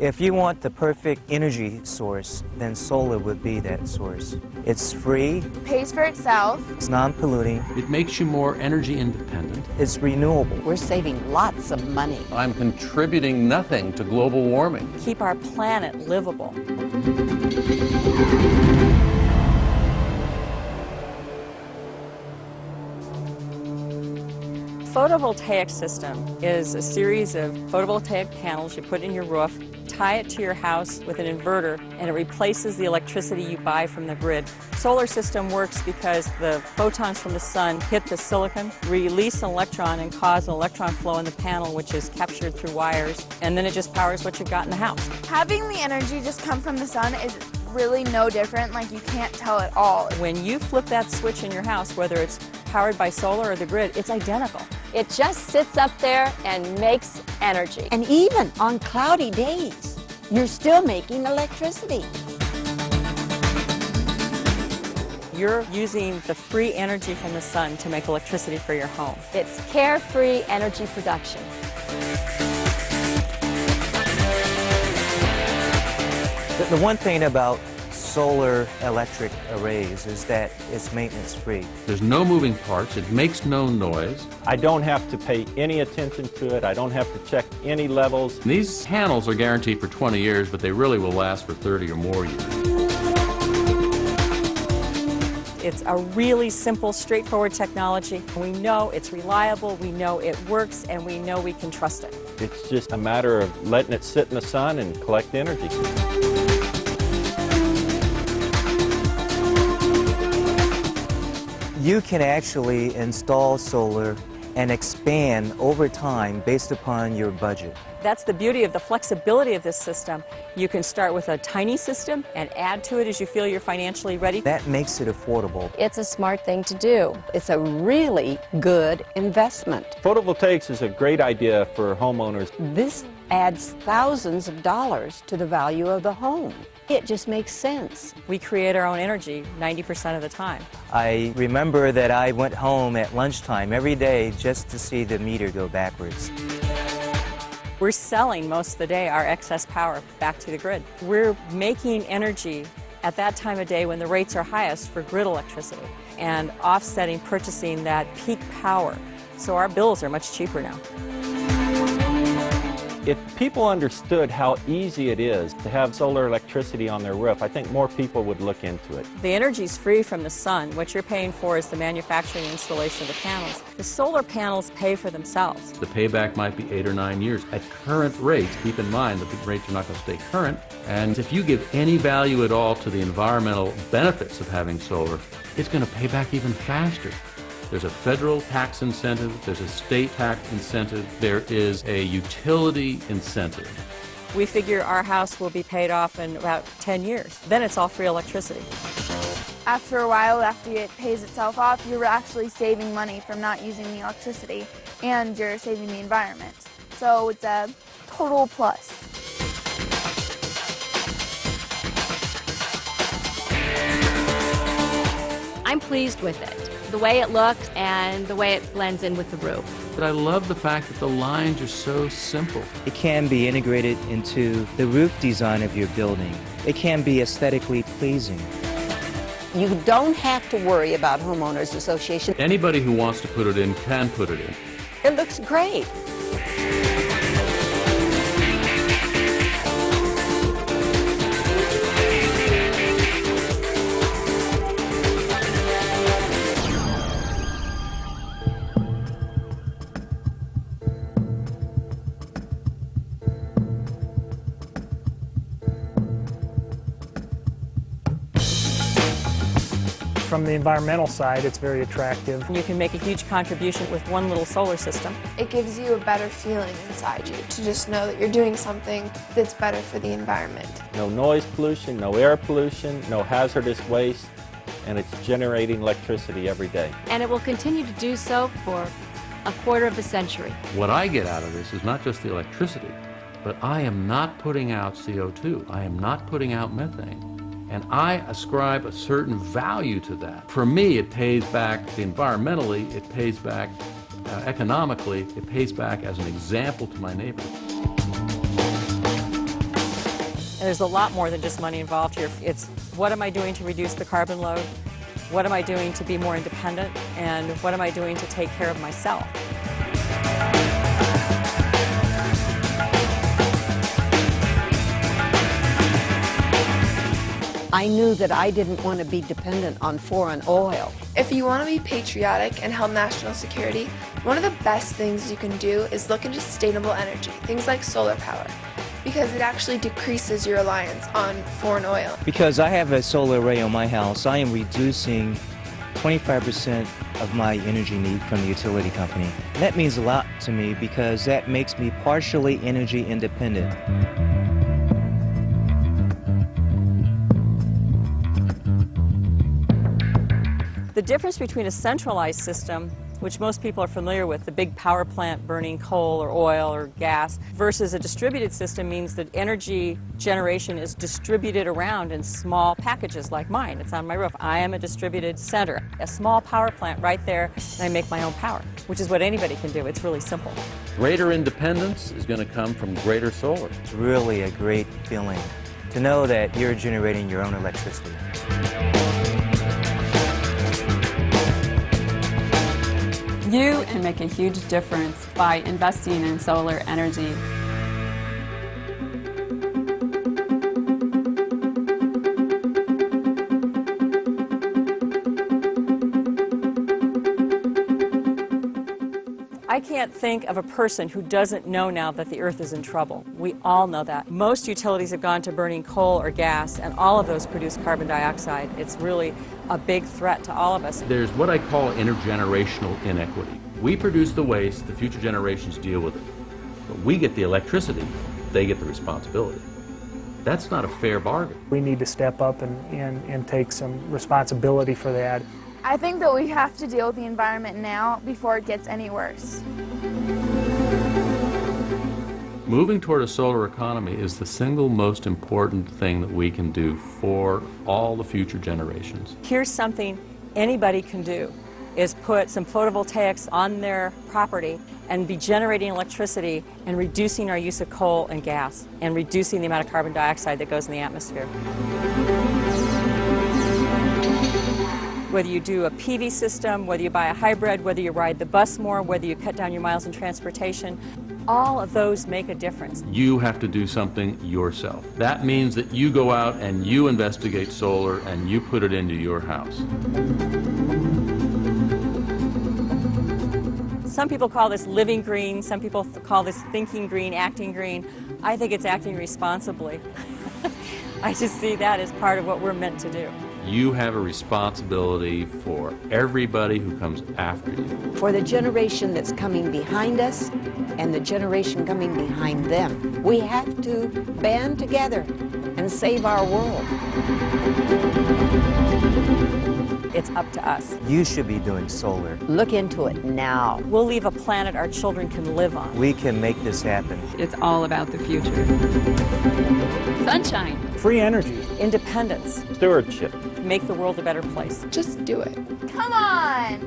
If you want the perfect energy source, then solar would be that source. It's free, Pays for itself. it's non-polluting, It makes you more energy independent. it's renewable. We're saving lots of money. I'm contributing nothing to global warming. Keep our planet livable. Photovoltaic system is a series of photovoltaic panels you put in your roof, tie it to your house with an inverter, and it replaces the electricity you buy from the grid. Solar system works because the photons from the sun hit the silicon, release an electron, and cause an electron flow in the panel, which is captured through wires, and then it just powers what you've got in the house. Having the energy just come from the sun is really no different, like you can't tell at all. When you flip that switch in your house, whether it's powered by solar or the grid, it's identical. It just sits up there and makes energy. And even on cloudy days, you're still making electricity. You're using the free energy from the sun to make electricity for your home. It's carefree energy production. The one thing about solar electric arrays is that it's maintenance free. There's no moving parts. It makes no noise. I don't have to pay any attention to it. I don't have to check any levels. These panels are guaranteed for 20 years, but they really will last for 30 or more years. It's a really simple, straightforward technology. We know it's reliable, we know it works, and we know we can trust it. It's just a matter of letting it sit in the sun and collect energy. You can actually install solar and expand over time based upon your budget. That's the beauty of the flexibility of this system. You can start with a tiny system and add to it as you feel you're financially ready. That makes it affordable. It's a smart thing to do. It's a really good investment. Photovoltaics is a great idea for homeowners. This adds thousands of dollars to the value of the home. It just makes sense. We create our own energy 90% of the time. I remember that I went home at lunchtime every day just to see the meter go backwards. We're selling most of the day our excess power back to the grid. We're making energy at that time of day when the rates are highest for grid electricity and offsetting purchasing that peak power. So our bills are much cheaper now. If people understood how easy it is to have solar electricity on their roof, I think more people would look into it. The energy's free from the sun. What you're paying for is the manufacturing and installation of the panels. The solar panels pay for themselves. The payback might be 8 or 9 years. At current rates, keep in mind that the rates are not going to stay current. And if you give any value at all to the environmental benefits of having solar, it's going to pay back even faster. There's a federal tax incentive, there's a state tax incentive, there is a utility incentive. We figure our house will be paid off in about 10 years. Then it's all free electricity. After a while, after it pays itself off, you're actually saving money from not using the electricity, and you're saving the environment. So it's a total plus. I'm pleased with it. The way it looks and the way it blends in with the roof. But I love the fact that the lines are so simple. It can be integrated into the roof design of your building. It can be aesthetically pleasing. You don't have to worry about homeowners association. Anybody who wants to put it in can put it in. It looks great. From the environmental side, it's very attractive. You can make a huge contribution with one little solar system. It gives you a better feeling inside you to just know that you're doing something that's better for the environment. No noise pollution, no air pollution, no hazardous waste, and it's generating electricity every day. And it will continue to do so for a quarter of a century. What I get out of this is not just the electricity, but I am not putting out CO2. I am not putting out methane. And I ascribe a certain value to that. For me, it pays back environmentally, it pays back economically, it pays back as an example to my neighbors. there's a lot more than just money involved here. It's what am I doing to reduce the carbon load? What am I doing to be more independent? And what am I doing to take care of myself? I knew that I didn't want to be dependent on foreign oil. If you want to be patriotic and help national security, one of the best things you can do is look into sustainable energy, things like solar power, because it actually decreases your reliance on foreign oil. Because I have a solar array on my house, I am reducing 25% of my energy need from the utility company. That means a lot to me because that makes me partially energy independent. The difference between a centralized system, which most people are familiar with, the big power plant burning coal or oil or gas, versus a distributed system means that energy generation is distributed around in small packages like mine. It's on my roof. I am a distributed center. A small power plant right there, and I make my own power, which is what anybody can do. It's really simple. Greater independence is going to come from greater solar. It's really a great feeling to know that you're generating your own electricity. You can make a huge difference by investing in solar energy. I can't think of a person who doesn't know now that the Earth is in trouble. We all know that. Most utilities have gone to burning coal or gas, and all of those produce carbon dioxide. It's really a big threat to all of us. There's what I call intergenerational inequity. We produce the waste, the future generations deal with it. But we get the electricity, they get the responsibility. That's not a fair bargain. We need to step up and take some responsibility for that. I think that we have to deal with the environment now before it gets any worse. Moving toward a solar economy is the single most important thing that we can do for all the future generations. Here's something anybody can do, is put some photovoltaics on their property and be generating electricity and reducing our use of coal and gas and reducing the amount of carbon dioxide that goes in the atmosphere. Whether you do a PV system, whether you buy a hybrid, whether you ride the bus more, whether you cut down your miles in transportation, all of those make a difference. You have to do something yourself. That means that you go out and you investigate solar and you put it into your house. Some people call this living green, some people call this thinking green, acting green. I think it's acting responsibly. I just see that as part of what we're meant to do. You have a responsibility for everybody who comes after you. For the generation that's coming behind us and the generation coming behind them. We have to band together and save our world. It's up to us. You should be doing solar. Look into it now. We'll leave a planet our children can live on. We can make this happen. It's all about the future. Sunshine. Free energy. Independence. Stewardship. Make the world a better place. Just do it. Come on!